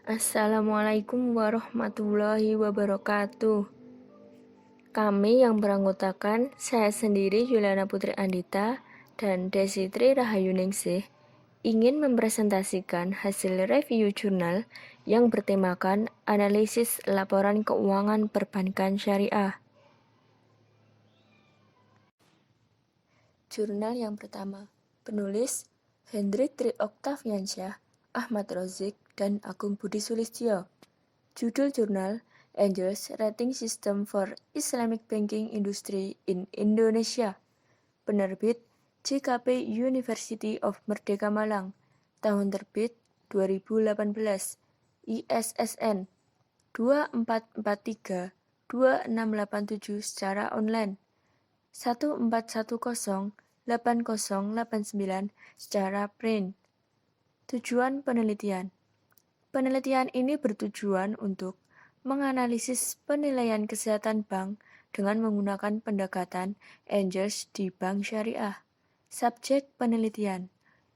Assalamualaikum warahmatullahi wabarakatuh. Kami yang beranggotakan, saya sendiri Juliana Putri Andita dan Desitri Rahayuningsih ingin mempresentasikan hasil review jurnal yang bertemakan analisis laporan keuangan perbankan syariah. Jurnal yang pertama, penulis Hendrik Tri Oktaviansyah, Ahmad Rozik, dan Agung Budi Sulistyo. Judul jurnal Angels Rating System for Islamic Banking Industry in Indonesia. Penerbit JKP University of Merdeka Malang. Tahun terbit 2018. ISSN 2443-2687 secara online. 1410-8089 secara print. Tujuan penelitian. Penelitian ini bertujuan untuk menganalisis penilaian kesehatan bank dengan menggunakan pendekatan Angels di bank syariah. Subjek penelitian.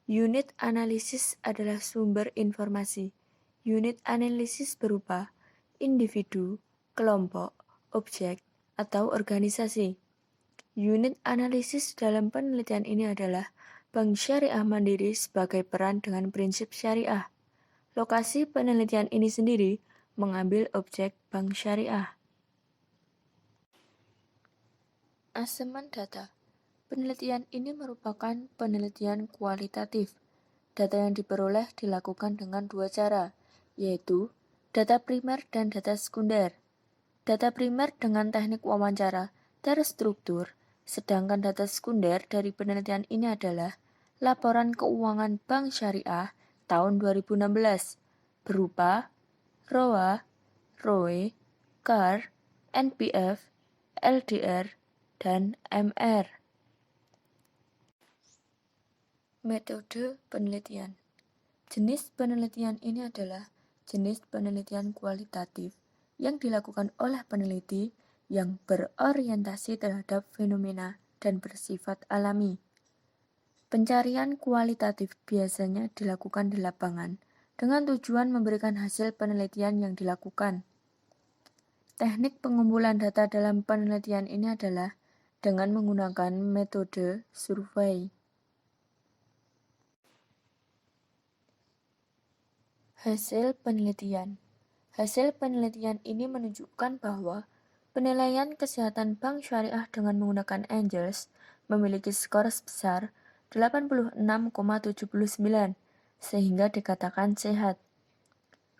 Unit analisis adalah sumber informasi. Unit analisis berupa individu, kelompok, objek, atau organisasi. Unit analisis dalam penelitian ini adalah bank syariah mandiri sebagai peran dengan prinsip syariah. Lokasi penelitian ini sendiri mengambil objek bank syariah. Asemen data. Penelitian ini merupakan penelitian kualitatif. Data yang diperoleh dilakukan dengan dua cara, yaitu data primer dan data sekunder. Data primer dengan teknik wawancara terstruktur, sedangkan data sekunder dari penelitian ini adalah laporan keuangan bank syariah tahun 2016 berupa ROA, ROE, CAR, NPF, LDR, dan MR. Metode penelitian. Jenis penelitian ini adalah jenis penelitian kualitatif yang dilakukan oleh peneliti yang berorientasi terhadap fenomena dan bersifat alami. Pencarian kualitatif biasanya dilakukan di lapangan dengan tujuan memberikan hasil penelitian yang dilakukan. Teknik pengumpulan data dalam penelitian ini adalah dengan menggunakan metode survei. Hasil penelitian. Hasil penelitian ini menunjukkan bahwa penilaian kesehatan bank syariah dengan menggunakan Angels memiliki skor sebesar 86,79 sehingga dikatakan sehat.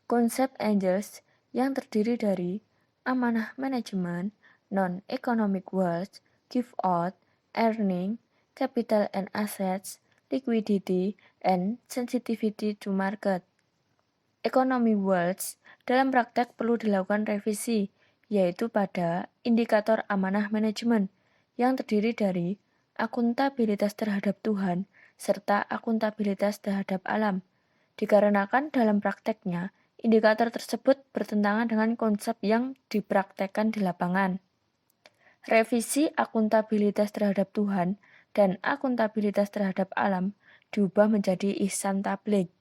Konsep Angels yang terdiri dari amanah manajemen, non-economic wealth, give out, earning, capital and assets, liquidity, and sensitivity to market. Ekonomi wealth dalam praktek perlu dilakukan revisi, yaitu pada indikator amanah manajemen yang terdiri dari akuntabilitas terhadap Tuhan serta akuntabilitas terhadap alam. Dikarenakan dalam prakteknya, indikator tersebut bertentangan dengan konsep yang dipraktekkan di lapangan. Revisi akuntabilitas terhadap Tuhan dan akuntabilitas terhadap alam diubah menjadi ihsan tabligh.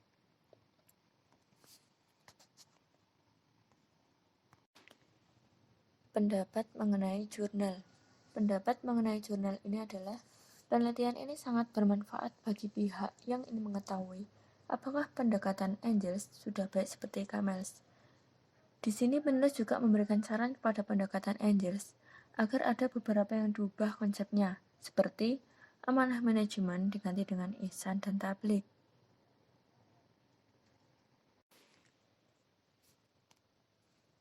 Pendapat mengenai jurnal. Pendapat mengenai jurnal ini adalah penelitian ini sangat bermanfaat bagi pihak yang ingin mengetahui apakah pendekatan Angels sudah baik seperti Camels. Di sini penulis juga memberikan saran kepada pendekatan Angels agar ada beberapa yang diubah konsepnya, seperti amanah manajemen diganti dengan ihsan dan tabligh.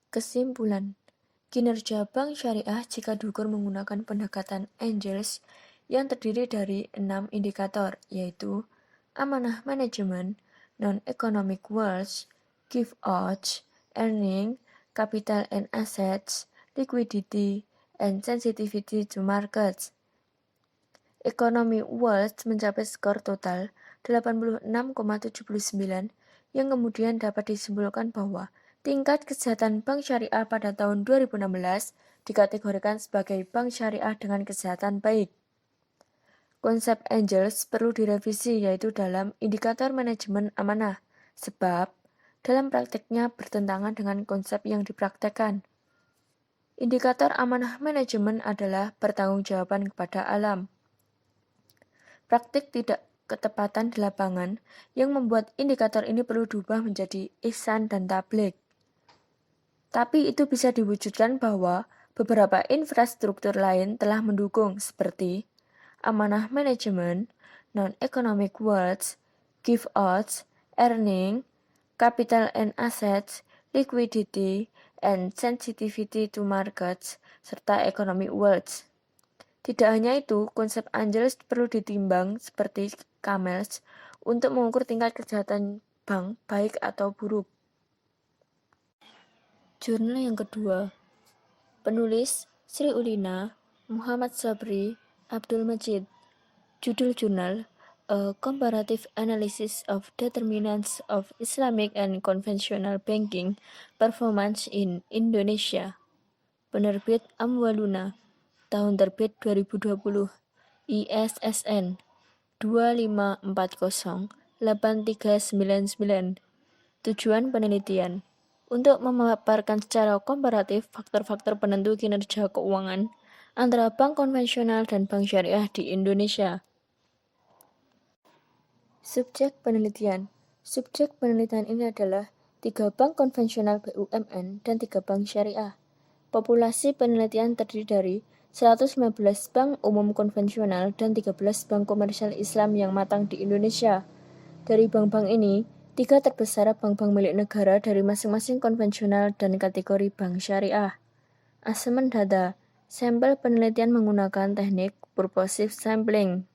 Kesimpulan. Kinerja bank syariah jika diukur menggunakan pendekatan Angels yang terdiri dari 6 indikator, yaitu amanah manajemen, non-economic wealth, give out, earning, capital and assets, liquidity, and sensitivity to markets. Ekonomi wealth mencapai skor total 86,79 yang kemudian dapat disimpulkan bahwa tingkat kesehatan bank syariah pada tahun 2016 dikategorikan sebagai bank syariah dengan kesehatan baik. Konsep Angels perlu direvisi yaitu dalam indikator manajemen amanah, sebab dalam prakteknya bertentangan dengan konsep yang dipraktekkan. Indikator amanah manajemen adalah pertanggungjawaban kepada alam. Praktik tidak ketepatan di lapangan yang membuat indikator ini perlu diubah menjadi ihsan dan tabligh. Tapi itu bisa diwujudkan bahwa beberapa infrastruktur lain telah mendukung seperti amanah manajemen, non-economic words, give-outs, earning, capital and assets, liquidity, and sensitivity to markets, serta economic words. Tidak hanya itu, konsep Angeles perlu ditimbang seperti Camels untuk mengukur tingkat kejahatan bank baik atau buruk. Jurnal yang kedua, penulis Sri Ulina, Muhammad Sabri, Abdul Majid. Judul jurnal, A Comparative Analysis of Determinants of Islamic and Conventional Banking Performance in Indonesia. Penerbit Amwaluna, tahun terbit 2020, ISSN 25408399. Tujuan penelitian untuk memaparkan secara komparatif faktor-faktor penentu kinerja keuangan antara bank konvensional dan bank syariah di Indonesia. Subjek penelitian. Subjek penelitian ini adalah 3 bank konvensional BUMN dan 3 bank syariah. Populasi penelitian terdiri dari 115 bank umum konvensional dan 13 bank komersial Islam yang matang di Indonesia. Dari bank-bank ini, 3 terbesar bank-bank milik negara dari masing-masing konvensional dan kategori bank syariah. Assessment data. Sampel penelitian menggunakan teknik purposive sampling.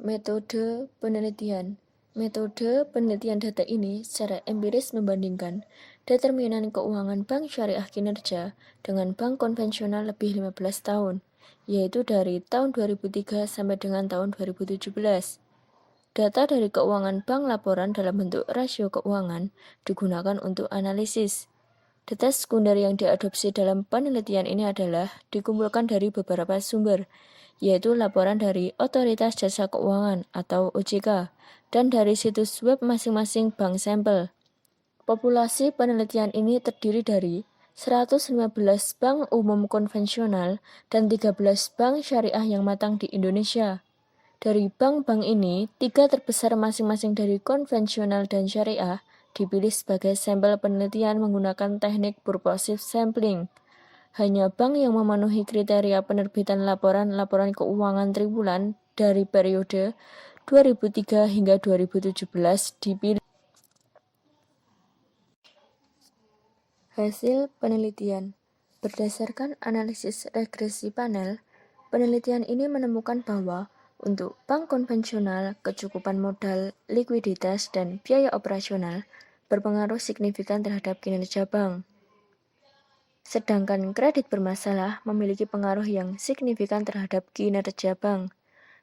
Metode penelitian. Metode penelitian data ini secara empiris membandingkan determinan keuangan bank syariah kinerja dengan bank konvensional lebih 15 tahun, yaitu dari tahun 2003 sampai dengan tahun 2017. Data dari keuangan bank laporan dalam bentuk rasio keuangan digunakan untuk analisis. Data sekunder yang diadopsi dalam penelitian ini adalah dikumpulkan dari beberapa sumber, yaitu laporan dari Otoritas Jasa Keuangan atau OJK, dan dari situs web masing-masing bank sampel. Populasi penelitian ini terdiri dari 115 bank umum konvensional dan 13 bank syariah yang matang di Indonesia. Dari bank-bank ini, 3 terbesar masing-masing dari konvensional dan syariah dipilih sebagai sampel penelitian menggunakan teknik purposive sampling. Hanya bank yang memenuhi kriteria penerbitan laporan-laporan keuangan triwulan dari periode 2003 hingga 2017 dipilih. Hasil penelitian. Berdasarkan analisis regresi panel, penelitian ini menemukan bahwa untuk bank konvensional, kecukupan modal, likuiditas, dan biaya operasional berpengaruh signifikan terhadap kinerja bank. Sedangkan kredit bermasalah memiliki pengaruh yang signifikan terhadap kinerja bank.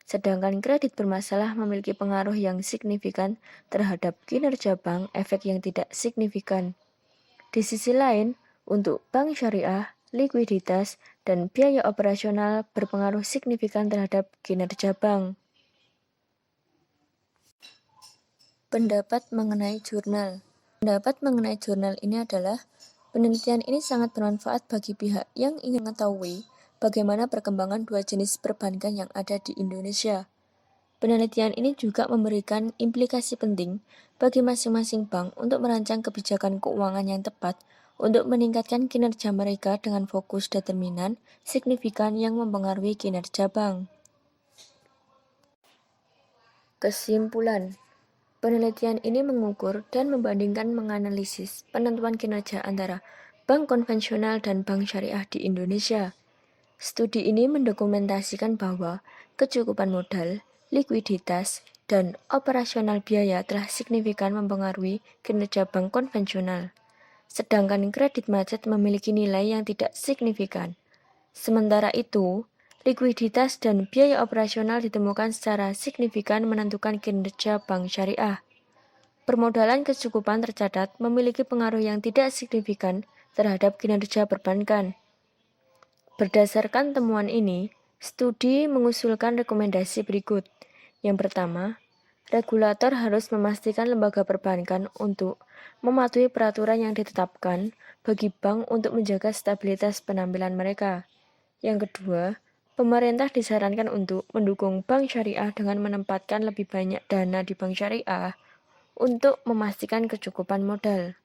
Sedangkan kredit bermasalah memiliki pengaruh yang signifikan terhadap kinerja bank, efek yang tidak signifikan. Di sisi lain, untuk bank syariah, likuiditas, dan biaya operasional berpengaruh signifikan terhadap kinerja bank. Pendapat mengenai jurnal. Pendapat mengenai jurnal ini adalah penelitian ini sangat bermanfaat bagi pihak yang ingin mengetahui bagaimana perkembangan 2 jenis perbankan yang ada di Indonesia. Penelitian ini juga memberikan implikasi penting bagi masing-masing bank untuk merancang kebijakan keuangan yang tepat untuk meningkatkan kinerja mereka dengan fokus determinan signifikan yang mempengaruhi kinerja bank. Kesimpulan. Penelitian ini mengukur dan membandingkan menganalisis penentuan kinerja antara bank konvensional dan bank syariah di Indonesia. Studi ini mendokumentasikan bahwa kecukupan modal, likuiditas, dan operasional biaya telah signifikan mempengaruhi kinerja bank konvensional. Sedangkan kredit macet memiliki nilai yang tidak signifikan. Sementara itu, likuiditas dan biaya operasional ditemukan secara signifikan menentukan kinerja bank syariah. Permodalan kecukupan tercatat memiliki pengaruh yang tidak signifikan terhadap kinerja perbankan. Berdasarkan temuan ini, studi mengusulkan rekomendasi berikut. Yang pertama, Regulator harus memastikan lembaga perbankan untuk mematuhi peraturan yang ditetapkan bagi bank untuk menjaga stabilitas penampilan mereka. Yang kedua, pemerintah disarankan untuk mendukung bank syariah dengan menempatkan lebih banyak dana di bank syariah untuk memastikan kecukupan modal.